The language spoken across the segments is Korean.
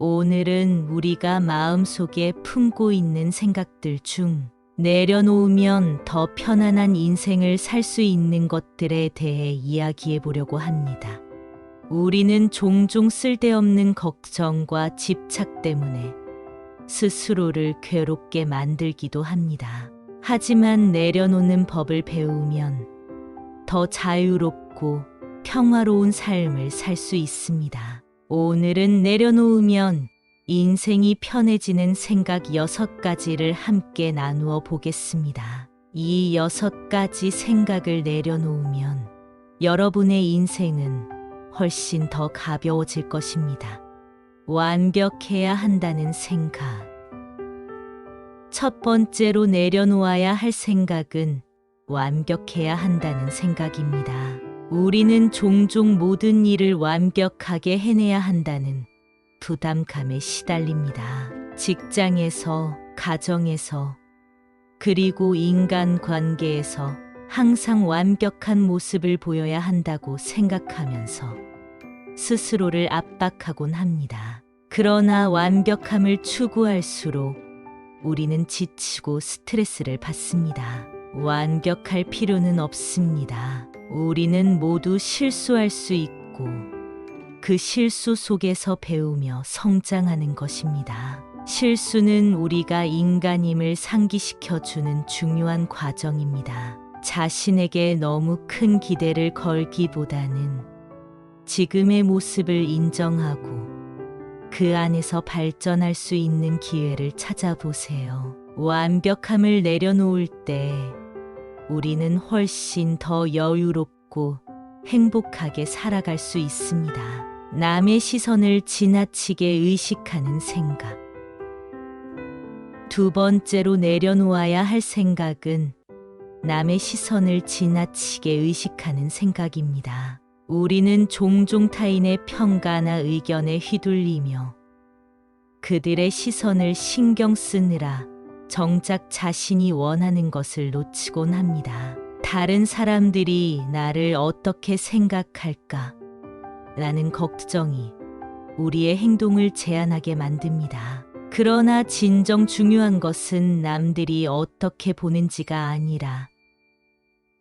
오늘은 우리가 마음속에 품고 있는 생각들 중 내려놓으면 더 편안한 인생을 살 수 있는 것들에 대해 이야기해 보려고 합니다. 우리는 종종 쓸데없는 걱정과 집착 때문에 스스로를 괴롭게 만들기도 합니다. 하지만 내려놓는 법을 배우면 더 자유롭고 평화로운 삶을 살 수 있습니다. 오늘은 내려놓으면 인생이 편해지는 생각 6가지를 함께 나누어 보겠습니다. 이 6가지 생각을 내려놓으면 여러분의 인생은 훨씬 더 가벼워질 것입니다. 완벽해야 한다는 생각. 첫 번째로 내려놓아야 할 생각은 완벽해야 한다는 생각입니다. 우리는 종종 모든 일을 완벽하게 해내야 한다는 부담감에 시달립니다. 직장에서, 가정에서, 그리고 인간관계에서 항상 완벽한 모습을 보여야 한다고 생각하면서 스스로를 압박하곤 합니다. 그러나 완벽함을 추구할수록 우리는 지치고 스트레스를 받습니다. 완벽할 필요는 없습니다. 우리는 모두 실수할 수 있고 그 실수 속에서 배우며 성장하는 것입니다. 실수는 우리가 인간임을 상기시켜주는 중요한 과정입니다. 자신에게 너무 큰 기대를 걸기보다는 지금의 모습을 인정하고 그 안에서 발전할 수 있는 기회를 찾아보세요. 완벽함을 내려놓을 때 우리는 훨씬 더 여유롭고 행복하게 살아갈 수 있습니다. 남의 시선을 지나치게 의식하는 생각. 두 번째로 내려놓아야 할 생각은 남의 시선을 지나치게 의식하는 생각입니다. 우리는 종종 타인의 평가나 의견에 휘둘리며 그들의 시선을 신경 쓰느라 정작 자신이 원하는 것을 놓치곤 합니다. 다른 사람들이 나를 어떻게 생각할까? 라는 걱정이 우리의 행동을 제한하게 만듭니다. 그러나 진정 중요한 것은 남들이 어떻게 보는지가 아니라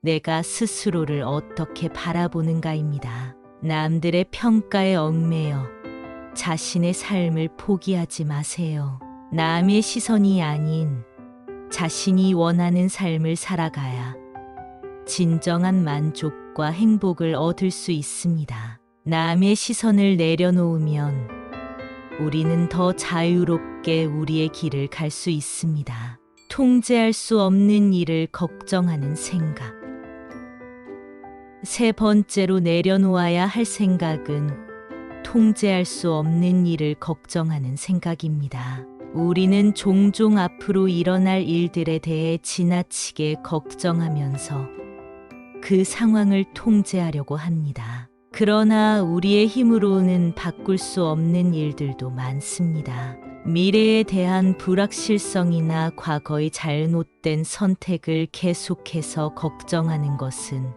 내가 스스로를 어떻게 바라보는가입니다. 남들의 평가에 얽매여 자신의 삶을 포기하지 마세요. 남의 시선이 아닌 자신이 원하는 삶을 살아가야 진정한 만족과 행복을 얻을 수 있습니다. 남의 시선을 내려놓으면 우리는 더 자유롭게 우리의 길을 갈 수 있습니다. 통제할 수 없는 일을 걱정하는 생각. 세 번째로 내려놓아야 할 생각은 통제할 수 없는 일을 걱정하는 생각입니다. 우리는 종종 앞으로 일어날 일들에 대해 지나치게 걱정하면서 그 상황을 통제하려고 합니다. 그러나 우리의 힘으로는 바꿀 수 없는 일들도 많습니다. 미래에 대한 불확실성이나 과거의 잘못된 선택을 계속해서 걱정하는 것은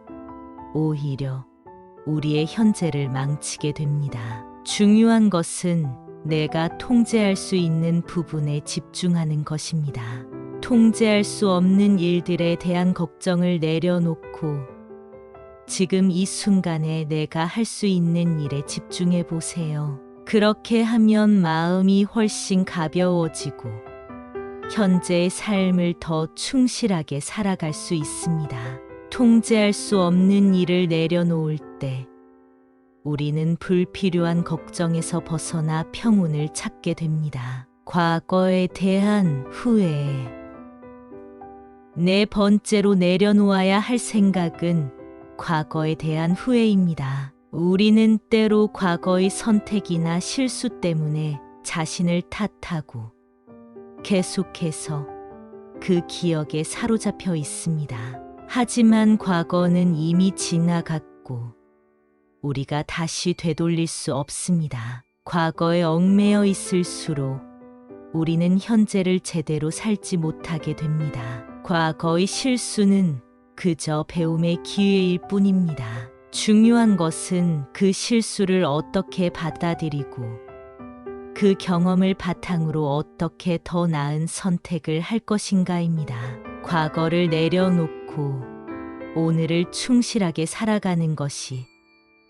오히려 우리의 현재를 망치게 됩니다. 중요한 것은 내가 통제할 수 있는 부분에 집중하는 것입니다. 통제할 수 없는 일들에 대한 걱정을 내려놓고 지금 이 순간에 내가 할 수 있는 일에 집중해 보세요. 그렇게 하면 마음이 훨씬 가벼워지고 현재의 삶을 더 충실하게 살아갈 수 있습니다. 통제할 수 없는 일을 내려놓을 때 우리는 불필요한 걱정에서 벗어나 평온을 찾게 됩니다. 과거에 대한 후회. 네 번째로 내려놓아야 할 생각은 과거에 대한 후회입니다. 우리는 때로 과거의 선택이나 실수 때문에 자신을 탓하고 계속해서 그 기억에 사로잡혀 있습니다. 하지만 과거는 이미 지나갔고 우리가 다시 되돌릴 수 없습니다. 과거에 얽매여 있을수록 우리는 현재를 제대로 살지 못하게 됩니다. 과거의 실수는 그저 배움의 기회일 뿐입니다. 중요한 것은 그 실수를 어떻게 받아들이고 그 경험을 바탕으로 어떻게 더 나은 선택을 할 것인가입니다. 과거를 내려놓고 오늘을 충실하게 살아가는 것이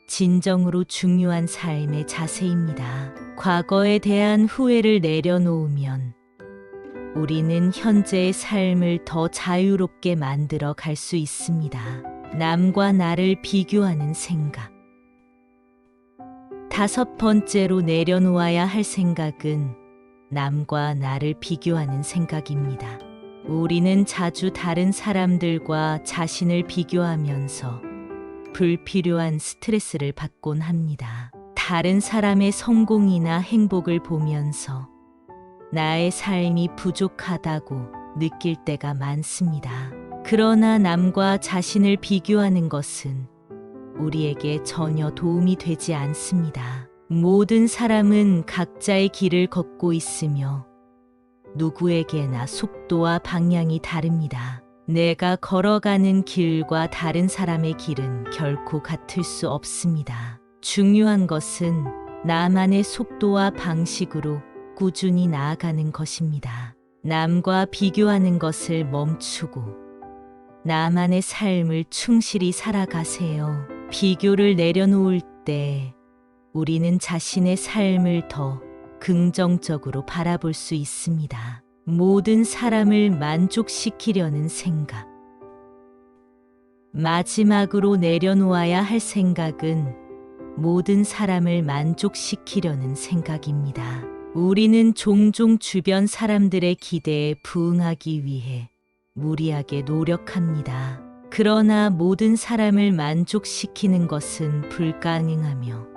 진정으로 중요한 삶의 자세입니다. 과거에 대한 후회를 내려놓으면 우리는 현재의 삶을 더 자유롭게 만들어 갈 수 있습니다. 남과 나를 비교하는 생각. 5번째로 내려놓아야 할 생각은 남과 나를 비교하는 생각입니다. 우리는 자주 다른 사람들과 자신을 비교하면서 불필요한 스트레스를 받곤 합니다. 다른 사람의 성공이나 행복을 보면서 나의 삶이 부족하다고 느낄 때가 많습니다. 그러나 남과 자신을 비교하는 것은 우리에게 전혀 도움이 되지 않습니다. 모든 사람은 각자의 길을 걷고 있으며 누구에게나 속도와 방향이 다릅니다. 내가 걸어가는 길과 다른 사람의 길은 결코 같을 수 없습니다. 중요한 것은 나만의 속도와 방식으로 꾸준히 나아가는 것입니다. 남과 비교하는 것을 멈추고 나만의 삶을 충실히 살아가세요. 비교를 내려놓을 때 우리는 자신의 삶을 더 긍정적으로 바라볼 수 있습니다. 모든 사람을 만족시키려는 생각. 마지막으로 내려놓아야 할 생각은 모든 사람을 만족시키려는 생각입니다. 우리는 종종 주변 사람들의 기대에 부응하기 위해 무리하게 노력합니다. 그러나 모든 사람을 만족시키는 것은 불가능하며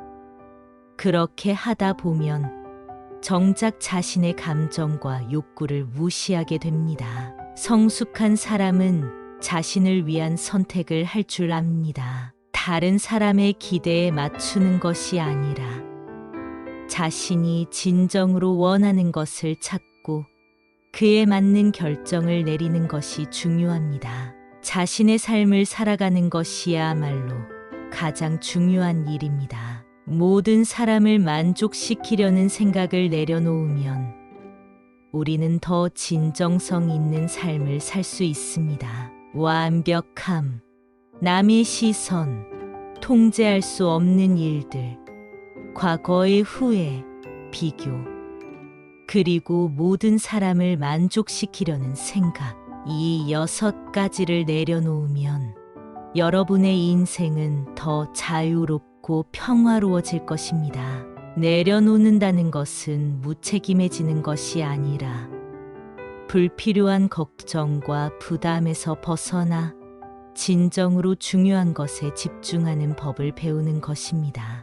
그렇게 하다 보면 정작 자신의 감정과 욕구를 무시하게 됩니다. 성숙한 사람은 자신을 위한 선택을 할 줄 압니다. 다른 사람의 기대에 맞추는 것이 아니라 자신이 진정으로 원하는 것을 찾고 그에 맞는 결정을 내리는 것이 중요합니다. 자신의 삶을 살아가는 것이야말로 가장 중요한 일입니다. 모든 사람을 만족시키려는 생각을 내려놓으면 우리는 더 진정성 있는 삶을 살 수 있습니다. 완벽함, 남의 시선, 통제할 수 없는 일들, 과거의 후회, 비교, 그리고 모든 사람을 만족시키려는 생각, 이 6가지를 내려놓으면 여러분의 인생은 더 자유롭고 평화로워질 것입니다. 내려놓는다는 것은 무책임해지는 것이 아니라 불필요한 걱정과 부담에서 벗어나 진정으로 중요한 것에 집중하는 법을 배우는 것입니다.